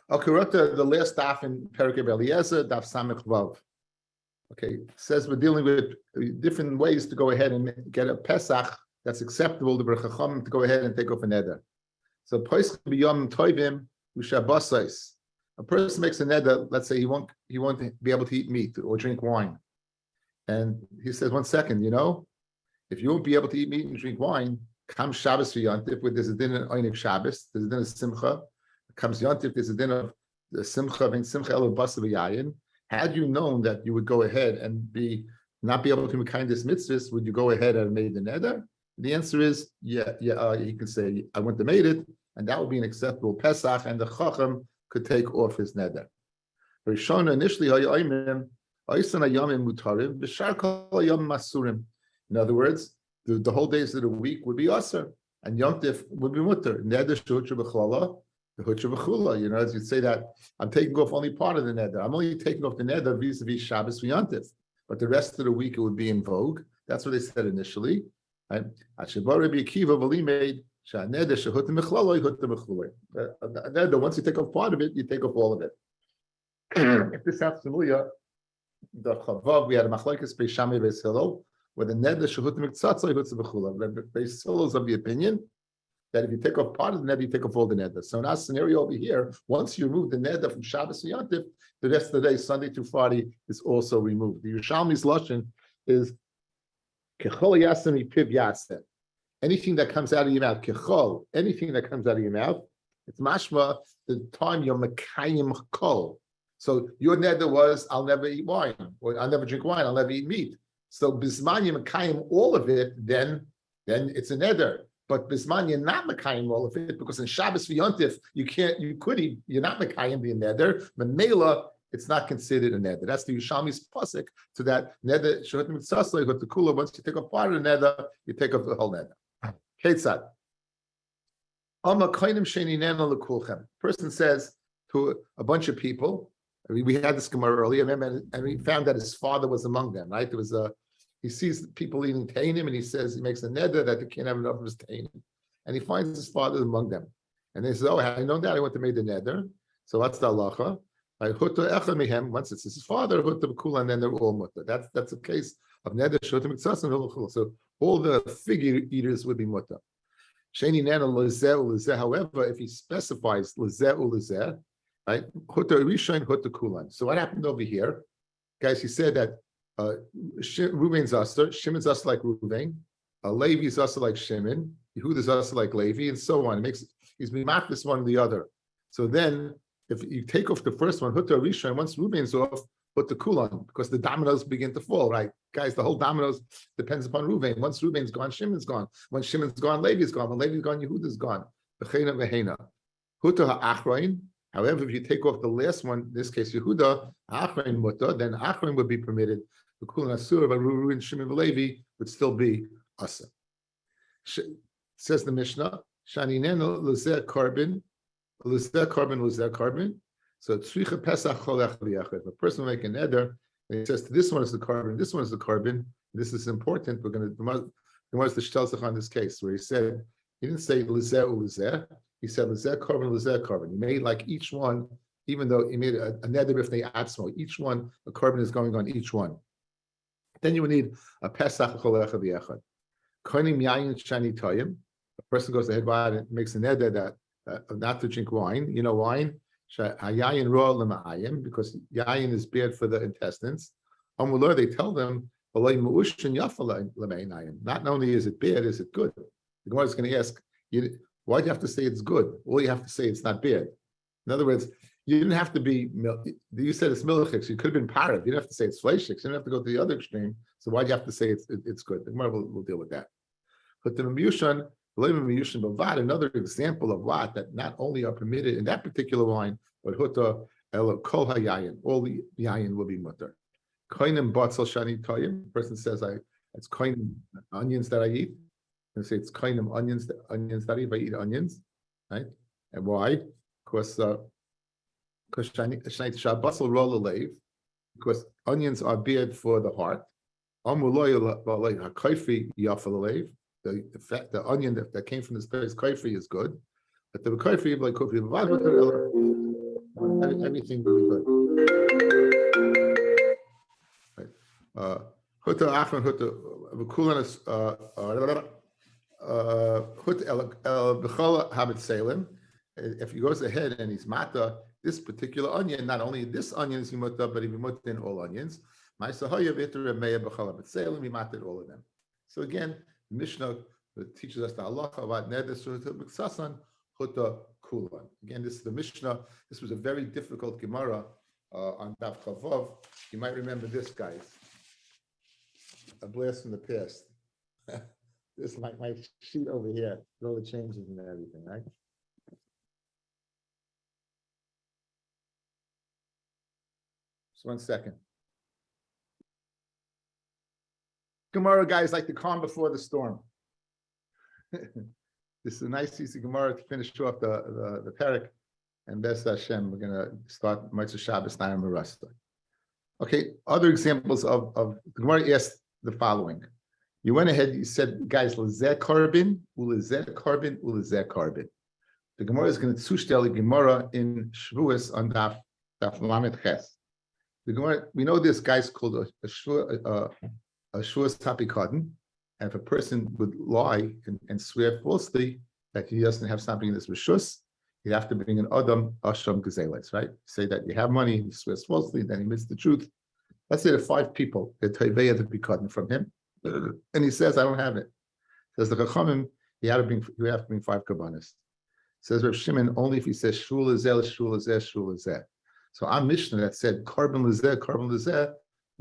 Okay, we're up to the last daf in Perikei Eliezer, daf Samech Vav. Okay, says we're dealing with different ways to go ahead and get a Pesach that's acceptable to Chacham to go ahead and take off a neder. So Pesach b'yom toivim ushabasais. A person makes a neder. Let's say he won't be able to eat meat or drink wine, and he says, 1 second, if you won't be able to eat meat and drink wine, come Shabbos for Yontif, where there's a din of Einik Shabbos, there's a din of Simcha. Comes Yontif, there's a din of the Simcha and Simcha El Basa V'Yayin. Had you known that you would go ahead and not be able to make kind of this mitzvahs, would you go ahead and made the neder? The answer is yeah. He can say I wouldn't have made it, and that would be an acceptable Pesach, and the Chacham could take off his neder. Rishon initially hayoimim oisan hayamim mutarim b'shar kol hayam masurim. In other words, the whole days of the week would be aser, and Yom Tif would be mutter. Neder shutra b'chlala. The Hucha V'chula, as you'd say that I'm taking off only part of the neder. I'm only taking off the neder vis-a-vis Shabbos v'Yantif, but the rest of the week it would be in vogue. That's what they said initially. Right? Rabbi Akiva made once you take off part of it, you take off all of it. If this sounds familiar, the Chavav, we had a machlokes Beis Shammai Beis Hillel, where the neder shehut miktzatzoy hutz v'chula. Beis Hillel is of the opinion that if you take off part of the neder, you take off all the neder. So in our scenario over here, once you remove the neder from Shabbos and Yontif, the rest of the day, Sunday to Friday, is also removed. The Yerushalmi's lashon is kechol yasem piv yaseh. Anything that comes out of your mouth, kechol, anything that comes out of your mouth, it's mashma the time you're mekayim kol. So your neder was, I'll never eat wine, or I'll never drink wine, I'll never eat meat. So bisman you mekayim all of it, then it's a neder. But bisman you're not mekayim all of it, because in Shabbos v'Yontif you're not mekayim the neder. Memela, it's not considered a neder. That's the Yerushalmi's pasuk to that neder shehut mitzasei hut the kula. Once you take off part of the neder, you take off the whole neder. Ketzad. Person says to a bunch of people. We had this Gemara earlier, and we found that his father was among them. Right? There was he sees people eating tainim, and he makes a neder that they can't have enough of his tainim. And he finds his father among them. And they say, had I known that, I wouldn't have made the neder. So what's the halacha? Once it's his father, and then they're all mutter. That's a case of neder shotim mitzvah. So all the figure eaters would be mutter. However, if he specifies lezeh, right? So what happened over here? Guys, he said that Reuven's Aser, Shimon's Aser like Reuven, Levi's Aser like Shimon, Yehuda's Aser like Levi, and so on. He's been marked this one or the other. So then, if you take off the first one, Huta Rishon, once Reuven's off, put the Kulan, because the dominoes begin to fall, right? Guys, the whole dominoes depends upon Reuven. Once Reuven's gone, Shimon's gone. When Shimon's gone, Levi's gone. When Levi's gone, Yehuda's gone. Huta Ha'achroin. However, if you take off the last one, in this case Yehuda, Achron Mutter, then Achron would be permitted. The Kulan Asur, but Reuven, Shimon, Levi would still be Asa. Says the Mishnah, Shaninenu Lezer Karbin, Lezer Karbin. So Tzricha Pesach Cholech Liachid. If a person will make a neder, and he says this one is the carbon, this one is the carbon. This is important. We're going to the Shtelzach on this case where he said he didn't say Lezer. He said lezer carbon. He made like each one, even though he made a neder b'fnei atzmo. Each one, a carbon is going on each one. Then you would need a pesach cholecha b'yechad. Koinim yayin shani toyim. A person goes ahead and makes a neder that not to drink wine. You know wine. Hayayin ro l'ma'ayim, because yayin is bad for the intestines. Amulor, they tell them not only is it bad, is it good? The Gemara is going to ask you. Why do you have to say it's good? Well, you have to say it's not bad. In other words, you didn't have to be, you said it's milchik, you could have been parad. You didn't have to say it's fleishik. You didn't have to go to the other extreme. So why do you have to say it's good? The Gemara will deal with that. But the Miyushan, another example of what that not only are permitted in that particular wine, but huta el kol hayayin, all the yayin will be mutter. Koinim batzel shani toyim. Person says, it's koinim onions that I eat. And say it's kind of onions that I eat onions, right? And why? Because onions are bad for the heart. The onion that came from this place, kaifi, is good. But the kaifi, Everything really good. Right. Hutta Achron Hutta V'Kulan Hutta El B'Chala Habit Salem. If he goes ahead and he's mata this particular onion, not only this onion is he mutta, but he mutta in all onions. Ma'asahoya v'iter Meya B'Chala Habit Salem. He mated all of them. So again, the Mishnah teaches us the halacha about neder hutta b'ksasan hutta kulan. Again, this is the Mishnah. This was a very difficult Gemara on Daf Chavav. You might remember this, guys. A blast from the past. This is my sheet over here, with all the changes and everything, right? Just 1 second. Gemara, guys, like the calm before the storm. This is a nice piece of Gemara to finish off the parak, and B'ez Hashem, we're gonna start Motzei Shabbos Nayim Marasta. Okay, other examples of the Gemara asked the following. You went ahead, you said, guys, lezeh carbon, ulezeh carbon, ulezeh carbon. The Gemara is going to tzushtel the Gemara in Shavuos on Daf Lamed Ches. The Gemara, we know this guy's called a Shavuos Tapikadon, and if a person would lie and swear falsely that he doesn't have something in this Rishus, he'd have to bring an Adam Asham Gezeles, right? Say that you have money, he swears falsely, then he admits the truth. Let's say there are 5 people that Taiveya the Pikadon from him, and he says, I don't have it. Says the Chachamim, you have to bring 5 Kabbanis. Says Rav Shimon, only if he says Shul Lezeh, Shul Lezeh, Shul Lezeh. So our Mishnah that said Carbon Lezeh,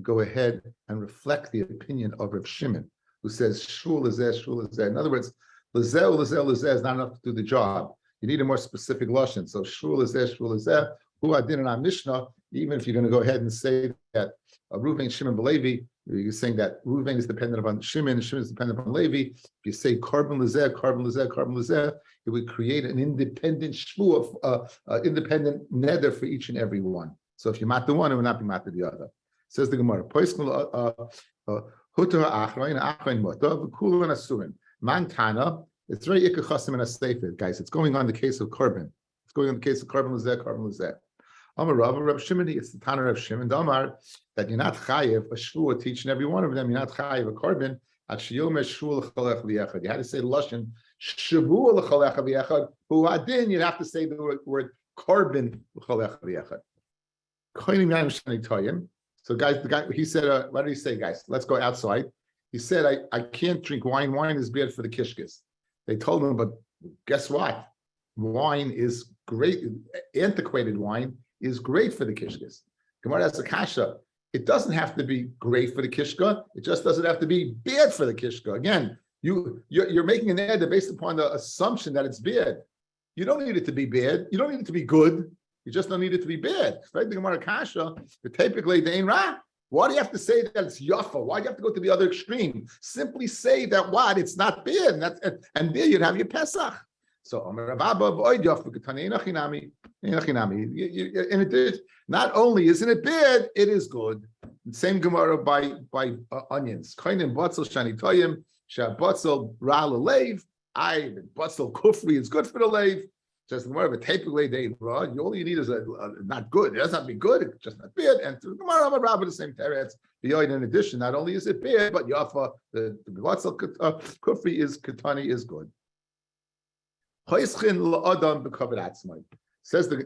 go ahead and reflect the opinion of Rav Shimon, who says Shul Lezeh, Shul Lezeh. In other words, Lezeh is not enough to do the job. You need a more specific lashon. So Shul Lezeh, who I did in our Mishnah, even if you're going to go ahead and say that Reuven, Shimon, Levi, you're saying that Reuven is dependent upon Shimon, Shimon is dependent upon Levi. If you say Carbon Lezeh, it would create an independent shvu, independent neder for each and every one. So if you mat the one, it will not be mat the other. Says the Gemara, Mantana, it's very ikachasim and a sefer, guys. It's going on the case of carbon. It's going on the case of carbon lezeh. Amar Rav Shimon, it's the Tana of Shimon Damar that you're not chayev a shvua to each and every one of them. You're not chayev a carbon. At shiyom shvua l'chalech liyechad. You had to say lashon shvua l'chalech liyechad. Huadin, you'd have to say the word carbon l'chalech liyechad. Koinim yayim shani toyim. So, guys, the guy he said, what did he say, guys? Let's go outside. He said, I can't drink wine. Wine is bad for the kishkes. They told him, but guess what? Wine is great. Antiquated wine is great for the kishkes. Gemara has a kasha. It doesn't have to be great for the kishka. It just doesn't have to be bad for the kishka. Again, you're making an edda based upon the assumption that it's bad. You don't need it to be bad. You don't need it to be good. You just don't need it to be bad. Right? The Gemara kasha, the typically the ein ra. Why do you have to say that it's yafa? Why do you have to go to the other extreme? Simply say that what? It's not bad. And there you'd have your Pesach. So not only isn't it bad, it is good. Same Gemara by onions. Batzel kufri is good for the leiv. Just more of a typically day raw. All you need is a not good. It doesn't have to be good. It's just not bad. And to the Gemara Rabbi the same teretz. In addition, not only is it bad, but yafa the batzel kufri is katani is good. Says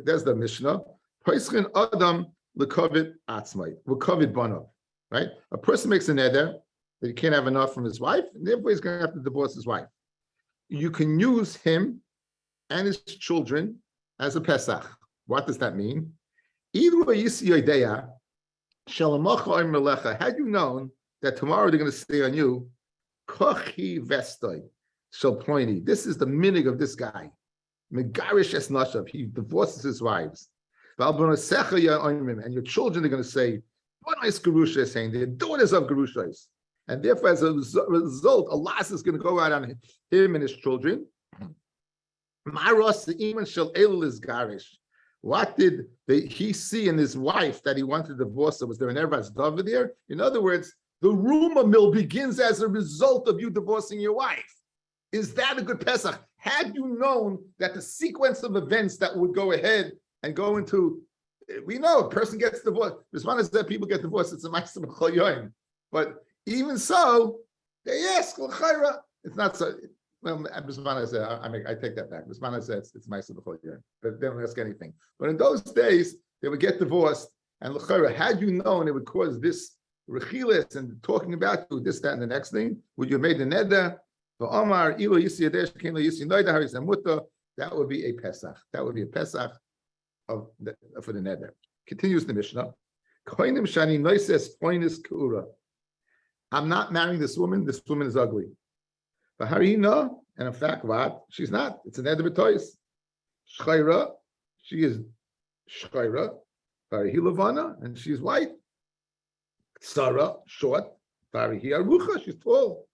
there's the Mishnah. Adam right? A person makes a neder that he can't have enough from his wife, and therefore he's going to have to divorce his wife. You can use him and his children as a Pesach. What does that mean? Had you known that tomorrow they're going to stay on you, kochi vestoi. This is the minig of this guy. Megarish es nashav. He divorces his wives. And your children are going to say, saying they're daughters of Gerushas. And therefore, as a result, a loss is going to go out on him and his children. What did he see in his wife that he wanted to divorce her? Was there an Eretz David there? In other words, the rumor mill begins as a result of you divorcing your wife. Is that a good Pesach? Had you known that the sequence of events that would go ahead and go into. We know a person gets divorced. Bisman is that people get divorced. It's a ma'aser b'chol yoyim. But even so, they ask l'chayra. It's not so. Well, Bisman said, I take that back. Bisman said it's ma'aser b'chol yoyim, but they don't ask anything. But in those days, they would get divorced, and l'chayra, had you known it would cause this rechilas and talking about you, this, that, and the next thing, would you have made the neder? That would be a Pesach. That would be a Pesach for the neder. Continues the Mishnah. I'm not marrying this woman. This woman is ugly. But harina, and in fact, what? She's not. It's a neder b'tois. Shchayra, she is shchayra. Hilavana, and she's white. Sarah, short. Farihi arucha, she's tall.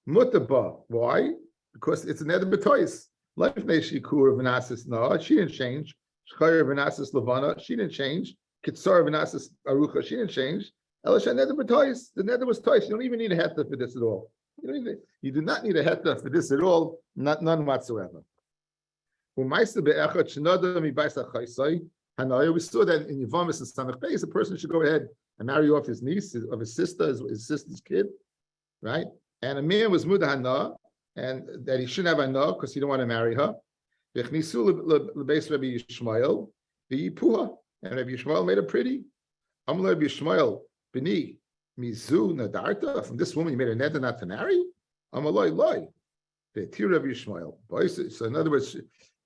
Mutaba, why? Because it's an neder b'tois. Life neishikur v'nasis no, she didn't change. Shchayr v'nasis levana, she didn't change. Kitsar v'nasis arucha, she didn't change. Elisha neder b'tois, the neder was tois. You don't even need a heta for this at all. You do not need a heta for this at all, none whatsoever. We saw that in Yevamis and Samach Beis, a person should go ahead and marry off his niece, of his sister, his sister's kid, right? And a man was mudahana, and that he shouldn't have hana because he don't want to marry her. And Rabbi Yishmael made her pretty. Rabbi Yishmael, Bini, Mizu Nadarta, from this woman you made a neder not to marry? Amaloi loy. The Rabbi Yishmael. So in other words,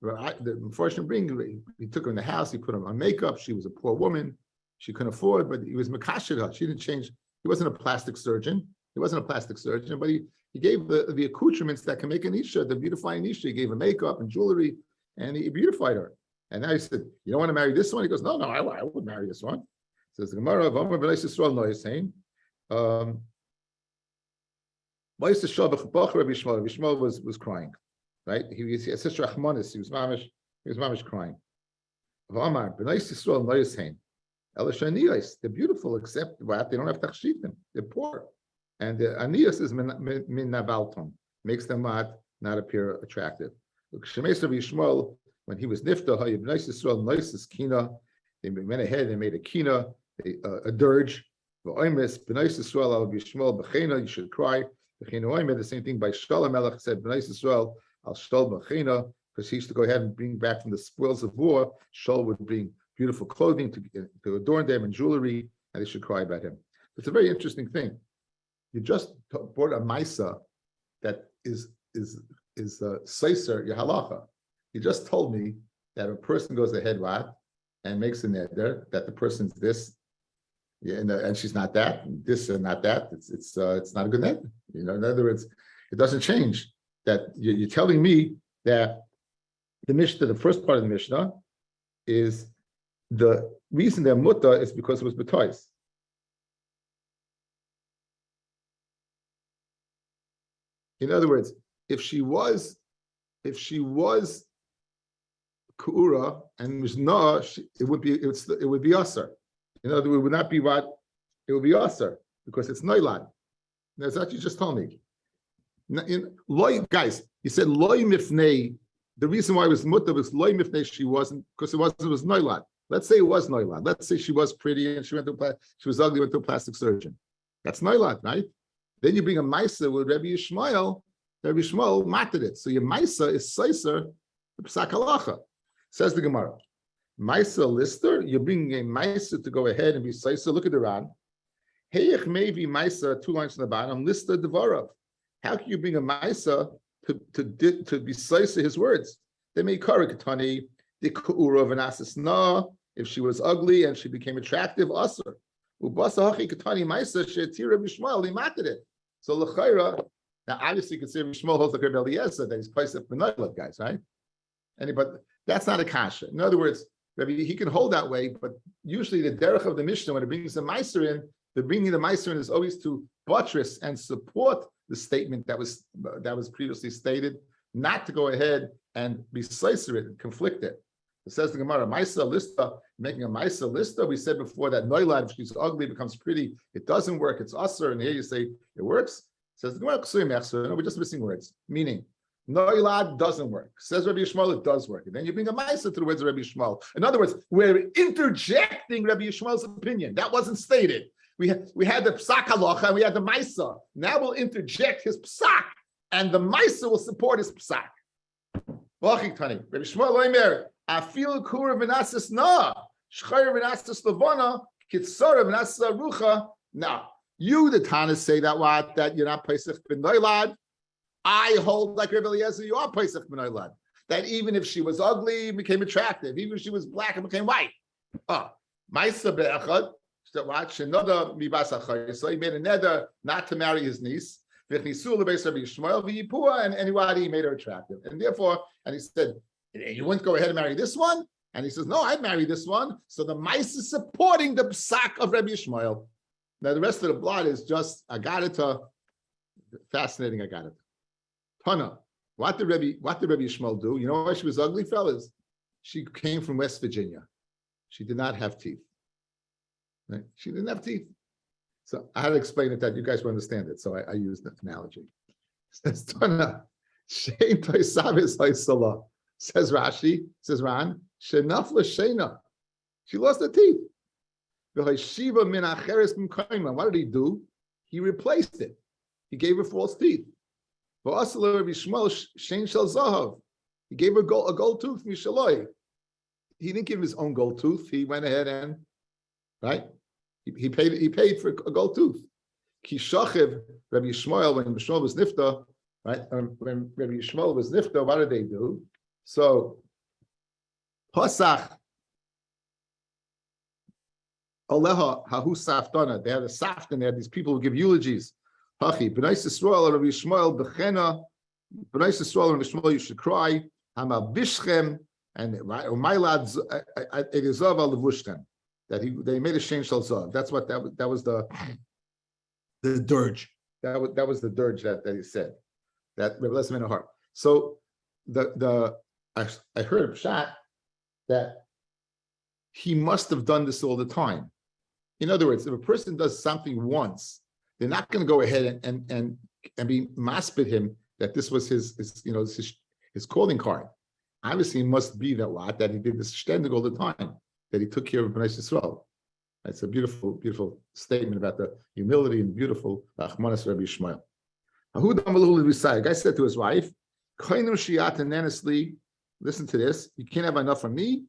the unfortunate bring, he took her in the house, he put her on makeup, she was a poor woman, she couldn't afford, but he was makashir, she didn't change, he wasn't a plastic surgeon, but he gave the accoutrements that can make an isha, the beautifying isha, he gave her makeup and jewelry, and he beautified her. And now he said, you don't want to marry this one? He goes, no, I would marry this one. Says the Gemara of Amar B'nai Yisrael no is saying, Rabbi Yishmael was crying. Right? He was such Rachmanis, he was mamish crying. Amar B'nai Yisrael no is saying, they're beautiful, except what they don't have tachshitim. They're poor, and the aniyas is min nabalton, makes them not appear attractive. Shemeis Rabbi Yishmael, when he was nifta, B'nai Yisrael noises kina, they went ahead and made a kina, a dirge. V'oimes B'nai Yisrael al Yishmael b'chena, you should cry. B'chena oimed, the same thing by Shalom Melech said B'nai Yisrael al shtal b'chena, because he used to go ahead and bring back from the spoils of war. Shal would bring beautiful clothing to adorn them and jewelry, and they should cry about him. It's a very interesting thing. You just bought a maisa that is seiser your halacha. You just told me that a person goes ahead and makes a neder that the person's this, and she's not that, and this and not that. It's not a good neder. In other words, it doesn't change. That you're telling me that the Mishnah, the first part of the Mishnah, is the reason they're muta is because it was betois. In other words, if she was kuura and mishnah, it would be asar. In other words, it would not be what it would be asar because it's noilan. That's what you just told me. Guys, you said loy mifnei. The reason why it was muta was loy mifnei. She wasn't because it was noilan. Let's say it was noilan. Let's say she was pretty and she was ugly, went to a plastic surgeon. That's noilan, right? Then you bring a maisa with Rabbi Yishmael. Rabbi Yishmael matted it. So your maisa is seiser psak halacha. Says the Gemara. Maisa lister. You're bringing a maisa to go ahead and be seiser. Look at the Ran. Heyech maybe maisa 2 lines on the bottom. Lister devarav. How can you bring a maisa to be seiser his words? They may karikatani. If she was ugly and she became attractive, asr. So l'chayra. Now, obviously, you could say Shmuel holds like Rabbi Eliezer that he's placed up for guys, right? But that's not a kasha. In other words, Rabbi, he can hold that way, but usually the derech of the Mishnah when it brings the meiser in, the bringing the meiser in is always to buttress and support the statement that was previously stated, not to go ahead and be slicer it and conflict it. It says the Gemara, Maisa Lista, making a Maisa Lista. We said before that Noilad, if she's ugly, becomes pretty. It doesn't work. It's usher. And here you say it works. It says the Gemara, no, we're just missing words. Meaning, Noilad doesn't work. Says Rabbi Yishmael, it does work. And then you bring a Maisa to the words of Rabbi Yishmael. In other words, we're interjecting Rabbi Yishmael's opinion. That wasn't stated. We had the Psak Halacha and we had the Maisa. Now we'll interject his Psak, and the Maisa will support his Psak. Rabbi Yishmael Omer, Afil Kura V'Nasis Na, Shchayr V'Nasis Levana, Kitzara V'Nasis Arucha. Now, you, the Tanas, say that you're not Pesach ben Noilad. I hold like Rabbi Eliezer, you are Pesach ben Noilad. That even if she was ugly, it became attractive. Even if she was black, it became white. Maisa be'echad, another mibas achayis. So he made a neder not to marry his niece. And anyway, he made her attractive. And therefore, and he said, you wouldn't go ahead and marry this one? And he says, no, I'd marry this one. So the Maisa is supporting the psak of Rabbi Yishmael. Now the rest of the blood is just agadita, fascinating agadita. Tana, what did Rabbi Yishmael do? You know why she was ugly, fellas? She came from West Virginia. She did not have teeth. Right? She didn't have teeth. So I had to explain it that you guys will understand it. So I used the analogy. Says Tana, Shein Toisavis Haisala. Says Rashi, says Ran, Shenafla Shena. She lost her teeth. What did he do? He replaced it. He gave her false teeth. He gave her a gold tooth. He didn't give him his own gold tooth. He went ahead and he paid for a gold tooth. Kishachiv Rabbi Yishmael, when Yishmael was nifta, right? When Rabbi Yishmael was nifta, what did they do? So Pasach Aleha Hahu Saftana. They had a saft and they had these people who give eulogies. Hachi, B'nai Yisrael, Rabbi Yishmael, B'chena, B'nai Yisrael, Rabbi Yishmael, you should cry, Hama Bishchem, and Mailad Egezav al Levushchem, that they made a change shel zav. That's what that was the dirge. That was the dirge that he said. That Rabbi Lesman in a heart. So I heard a shot that he must have done this all the time. In other words, if a person does something once, they're not going to go ahead and be maspid him that this was his calling card. Obviously, it must be that he did this ständig all the time, that he took care of Bnei Yisrael. That's a beautiful, beautiful statement about the humility and beautiful Achmanas Rabbi Yishmael. A guy said to his wife, listen to this, you can't have enough from me.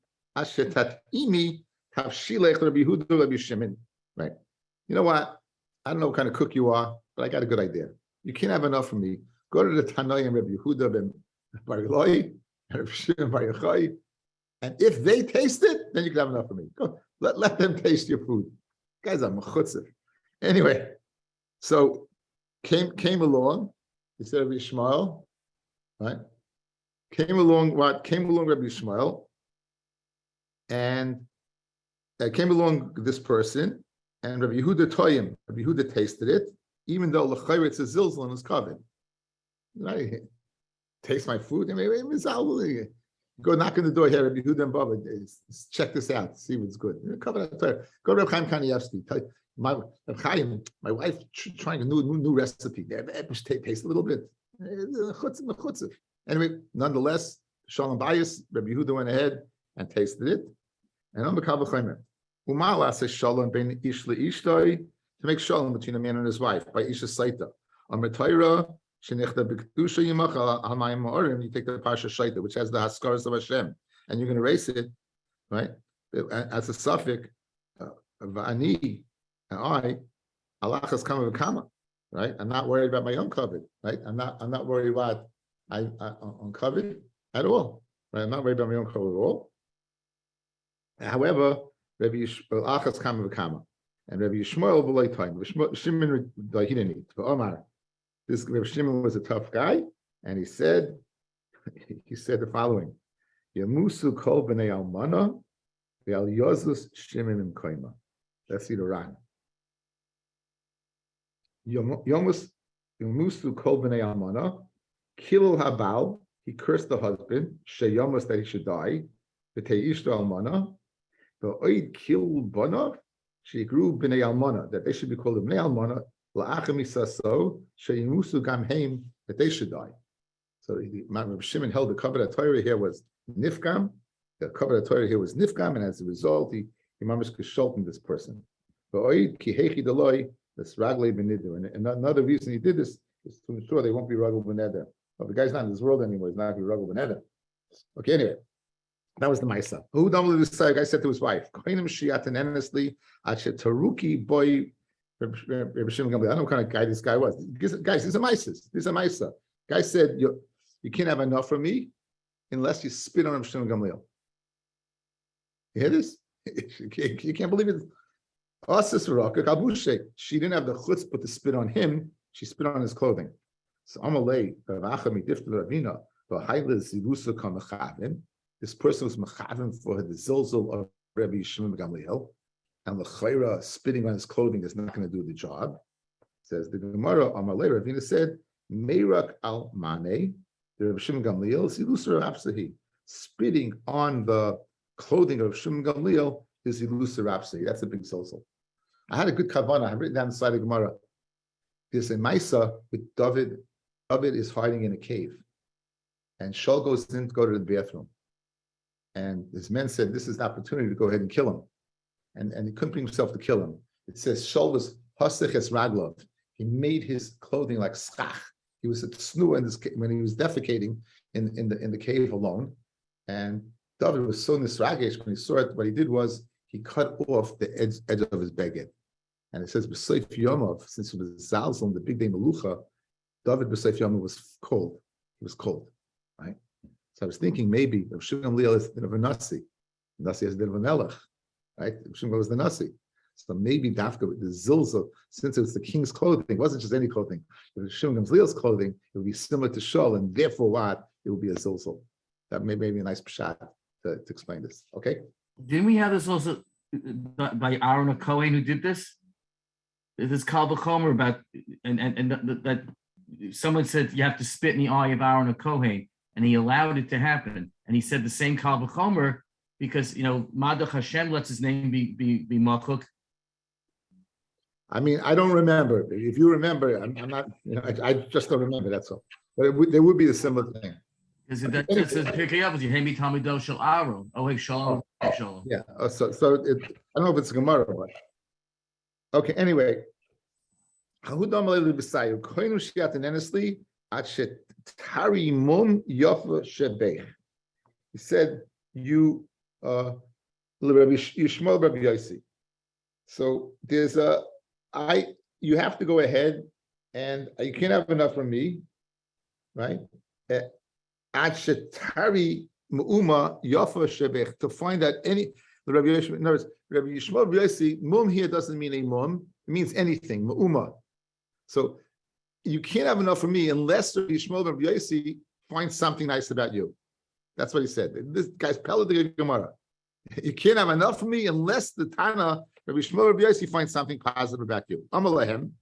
Right? You know what? I don't know what kind of cook you are, but I got a good idea. You can't have enough from me. Go to the Tanoi and Rabbi Yehuda ben Bar Eloi and Rabbi Shimon Bar Yochai, and if they taste it, then you can have enough from me. Go, let them taste your food. Guys, I'm a chutzah. Anyway, so came along. He said Rabbi Yishmael, right? Came along Rabbi Yishmael, and came along this person. And Rabbi Yehuda Toyim, Rabbi Yehuda tasted it, even though l'chayr it's a zilzal in his coven. Right? Taste my food. Go knock on the door here, Rabbi Yehuda and Baba. Check this out. See what's good. Go to Rabbi Chaim Kanievsky. My wife trying a new recipe. Taste a little bit. Anyway, nonetheless, Shalom Bayis, Rabbi Yehuda went ahead and tasted it. And on the Kavah Chaimer. Umala says shalom ben ish leishtoi, to make shalom between a man and his wife by isha saita. On Matayra, shenichta b'kedusha yimach al mayim ma'orim, you take the pasha shaita, which has the haskaras of Hashem, and you're going to erase it, right? As a suffix, v'ani, and I, Allah has come kama, right? I'm not worried about my own covet, right? I'm not worried about on covet at all, right? I'm not worried about my own covet at all. However, Rabbi Yishmael achas kama v'kama, and Rabbi Yishmael v'loy time. Shimon he didn't eat. But Omar, this Rabbi Shimon was a tough guy, and he said the following: Yamusu kol b'nei almana ve'al yozus Shimon im koima. Let's see the Ran. Yamusu kol b'nei almana kilul habal. He cursed the husband sheyamus that he should die. V'tei ishto almana. Oid kil banav, she grew b'nei almana, that they should be called b'nei almana, la'achem isaso, sheyimusu gam heim, that they should die. So Rabbi Shimon held the covenant Torah here was nifgam. The covenant Torah here was nifgam, and as a result, he mamish gesholten this person. And another reason he did this is to ensure they won't be ragul b'neder. Well, the guy's not in this world anymore. He's not going to be ragul b'neder. Okay, anyway, that was the Maisa. Who the guy said to his wife, taruki boy. I don't know what kind of guy this guy was. Guys, these are Maisas. These are Maisa. Guy said, you can't have enough from me unless you spit on Rabbi Shimon Gamliel. You hear this? You can't believe it. She didn't have the chutzpah to spit on him. She spit on his clothing. So Amalei, this person was mechavim for the zilzal of Rabbi Shimon Gamliel, and the chayra spitting on his clothing is not going to do the job. Says the Gemara, Amalei, Ravina said, Meirak al Mane, the Rabbi Shimon Gamliel, Zilusar Rapsahi. Spitting on the clothing of Shimon Gamliel is Zilusar Rapsahi. That's a big zilzal. I had a good kavanah. I've written down the side of Gemara. There's a Maisa with David. David is hiding in a cave, and Shaul goes in to go to the bathroom. And his men said, "This is the opportunity to go ahead and kill him," and he couldn't bring himself to kill him. It says Shaul was haseches raglov. He made his clothing like schach. He was at snoo when he was defecating in the cave alone. And David was so nisragesh when he saw it. What he did was he cut off the edge of his beged. And it says b'seif yomov, since it was Zalzal, the big day Melucha, David b'seif yomov was cold. He was cold, right? So I was thinking maybe Shimon Gamliel is a bit of a Nasi. Nasi has a bit of a melech, right? Shimon was the Nasi. So maybe Dafka with the Zilzal, since it was the king's clothing, it wasn't just any clothing. If it was Shimon Gamliel's clothing, it would be similar to Shaul, and therefore what? It would be a Zilzal. That may be a nice pshat to explain this. Okay? Didn't we have this also by Aaron Cohen who did this? This Kal B'chomer about and that someone said you have to spit in the eye of Aaron Cohen, and he allowed it to happen. And he said the same Kal B'chomer because Madach Hashem lets his name be Makuk. I mean, I don't remember. If you remember, I'm not. I just don't remember. That's all. But there would be a similar thing. Because that just says Pirkei Avos, Yehemi Tamido Shel Aaron. Oh, hey, Shalom. Shalom. Yeah. So I don't know if it's Gemara, but okay. Anyway, he said, "You, Yishmael Rabbi Yossi." So there's you have to go ahead, and you can't have enough from me, right? To find out any the Rabbi Yishmael, in other words, Rabbi Yishmael Rabbi Yossi, mum here doesn't mean a mum, it means anything, mu'uma. So you can't have enough from me unless Rabbi Yishmael Rabbi Yossi finds something nice about you. That's what he said. This guy's Pella the Gemara. You can't have enough from me unless the Tana Rabbi Yishmael Rabbi Yossi finds something positive about you. Amalehem.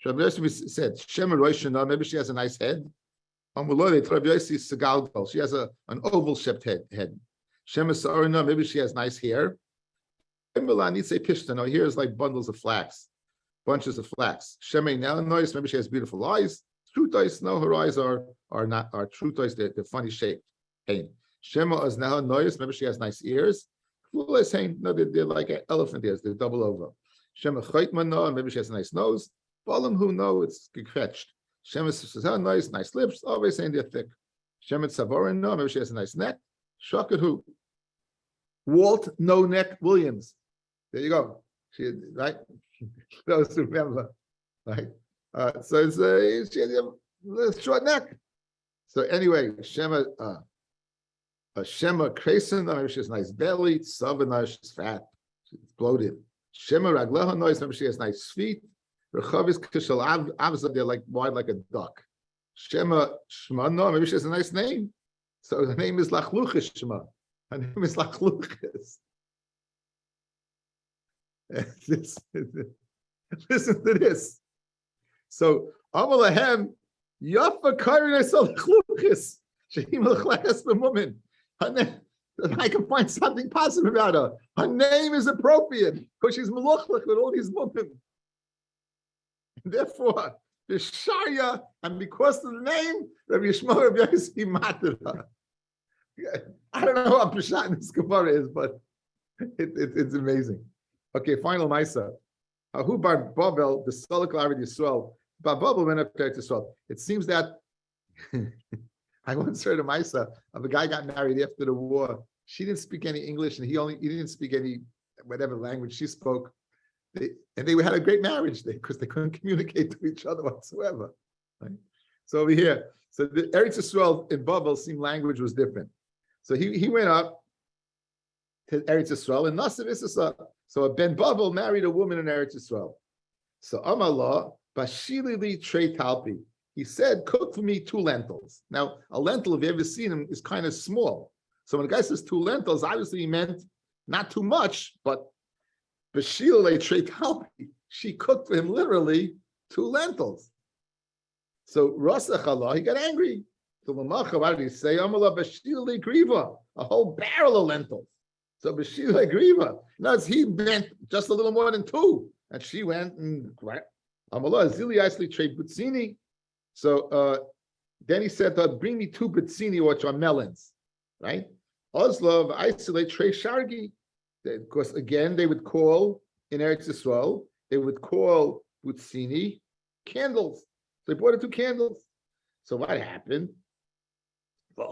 Rabbi Yossi said, Shema Roshana, maybe she has a nice head. Rabbi Yossi Segalgal, she has an oval-shaped head. Shema Sa'arina, maybe she has nice hair. No, here is like bundles of flax, bunches of flax. Shema Nelanois, maybe she has beautiful eyes. Trutois, no, her eyes are trutois, they're funny shaped. Hey, Shema Nelanois, maybe she has nice ears. No, they're like elephant ears, they're double over. Shema Chaitman, maybe she has a nice nose. Balam who know it's gekretched. Shema says, nice lips, always saying they're thick. Shema Savorin, maybe she has a nice neck. Shocked who? Walt No Neck Williams. There you go. She right. Those who remember, right? So it's she has a short neck. So anyway, Shema Kresen, maybe she has a nice belly. Savana, she's fat, she's bloated. Shema Ragleha noise, maybe she has nice feet. Rechavis Kishal Avza, they're like wide like a duck. Shema Shmano, maybe she has a nice name. So her name is Lachluchis Shema. Her name is Lachluchis. Listen to this. So Amalahem Yafa Kairina Lachluchis. Sheim Lachlas the woman. I can find something positive about her. Her name is appropriate because she's Meluchlich with all these women. Therefore, Bisharya, and because of the name, Rabbi Yishmael Rabbi Yossi Matera. I don't know what Peshat in this Gemara is, but it's amazing. Okay, final Maisa. Ahu bar Babel, the Solak Lavid Yisrael. Bar Babel went up to Yisrael. It seems that I once heard a Maisa of a guy got married after the war. She didn't speak any English, and he didn't speak any whatever language she spoke. They had a great marriage because they couldn't communicate to each other whatsoever. Right? So over here, so the Eretz Yisrael in Babel seemed language was different. So he went up to Eretz Yisrael and Nasav Issachar. So Ben Babel married a woman in Eretz Yisrael. So Amallah Bashili li Trei Talpi. He said, "Cook for me 2 lentils." Now a lentil, if you ever seen them, is kind of small. So when the guy says 2 lentils, obviously he meant not too much, but Bashili li Trei Talpi. She cooked for him literally 2 lentils. So Rasach, he got angry. So what did he say? Amallah Bashili Griva, a whole barrel of lentils. So Bashila Griva. No, he meant just a little more than 2. And she went and Amallah Zili Isli Trade Butzini. So then he said, bring me 2 Butzini, which are melons. Right? Oslov isolate Trey Shargi. Because again, they would call in Eretz Yisrael, they would call Butzini candles. So they brought her 2 candles. So what happened? Go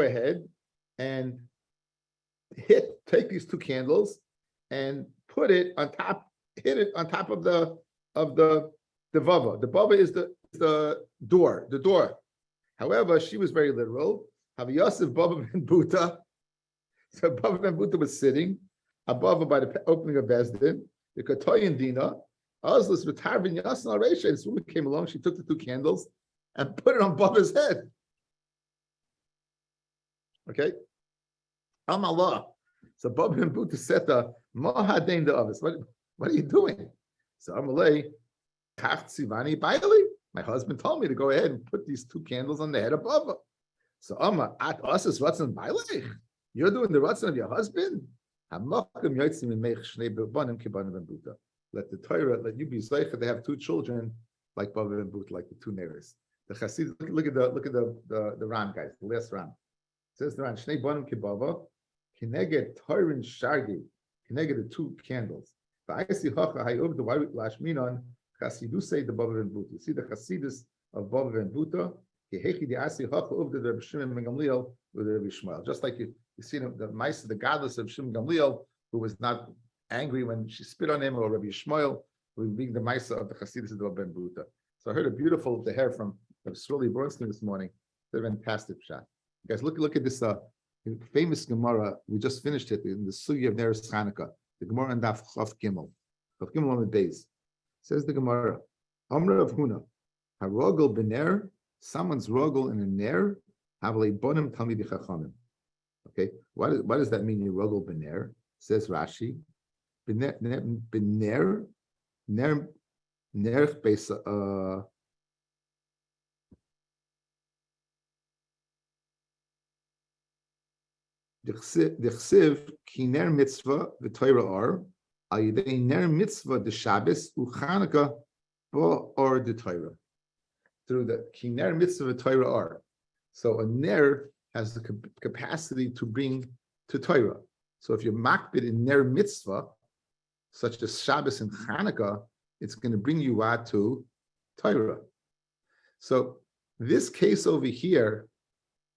ahead and take these 2 candles and put it on top, hit it on top of the vava. The vava is the door. However, she was very literal. Have Yosef Baba ben Buta. So Baba ben Buta was sitting above by the opening of Bezdin. The Katoyan Dina. This woman came along, she took the 2 candles and put it on Baba's head. Okay? Amallah. So Baba and Buta said to Mahadain the others, what are you doing? So Amalei, my husband told me to go ahead and put these 2 candles on the head of Baba. So Amma, at us is Ratzon Bailech. You're doing the Ratzon of your husband? Let the Torah, let you be zeicha to have 2 children like Baba and But, like the 2 neighbors. The Chassid, look at the Ram, guys, the last Ram. It says the Ram, Shnei Bonim Kibava, Kineged Torin Shargi, Kineged the 2 candles. The Ayasi Hacha Hayov the Warit Lashminon, Chassidu say the Baba and But. You see the Chassidus of Baba and Buta, Kehechi the Ayasi Hacha of the Rabbi Shimon ben Gamliel with the Rabbi Shmuel. Just like you see the mice, the godless of Shimon Gamliel, who was not angry when she spit on him, or Rabbi Shmuel, who was being the Maisa of the Chassidus of the Ben Buta. So I heard a beautiful the hair from Sroli Bronstein this morning. It's a fantastic shot. Guys, look at this famous Gemara. We just finished it in the Sugi of Neres Chanukah. The Gemara and Daf Chav Gimel. Chav Gimel on the days. Says the Gemara, Amra of Huna, Harogel Bener, someone's rogel in a ner, Havle Bonim Talmidi Chachamim. Okay, what does that mean? Rogel Bener? Says Rashi. Bener nerch besa dichsiv ki ner mitzvah v'toira or al yidei ner mitzvah de Shabbos u'Chanukah bo or de Torah, through the ki ner mitzvah v'toira or. So a ner has the capacity to bring to Torah. So if you're makbid in ner mitzvah, such as Shabbos and Chanukah, it's going to bring you out to Torah. So this case over here,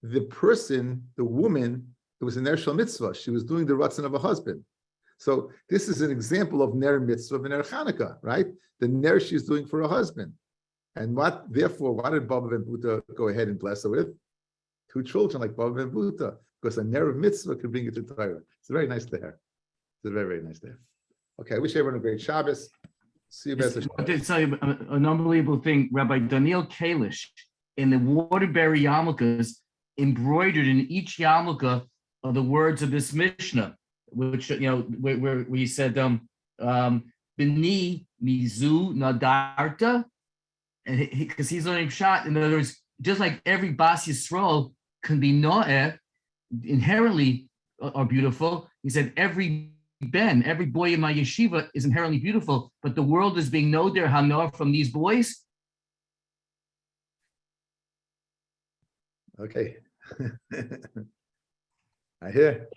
the person, the woman, it was a ner shel mitzvah. She was doing the ratzon of a husband. So this is an example of ner mitzvah and ner Chanukah, right? The ner she's doing for a husband. And therefore, why did Baba ben Buta go ahead and bless her with? 2 children like Baba ben Buta, because a ner of mitzvah could bring it to Torah. It's very nice to hear. It's very, very nice to hear. Okay, I wish everyone a great Shabbos. See you guys. I did tell you an unbelievable thing. Rabbi Daniel Kalish in the Waterbury yarmulkes embroidered in each yarmulke are the words of this Mishnah, which where he said Bini Mizu Nadarta, and because he's learning shot. In other words, just like every Bas Yisrael can be Noeh, inherently are beautiful. He said every Ben, every boy in my yeshiva is inherently beautiful, but the world is being noder hanor from these boys. Okay. I hear.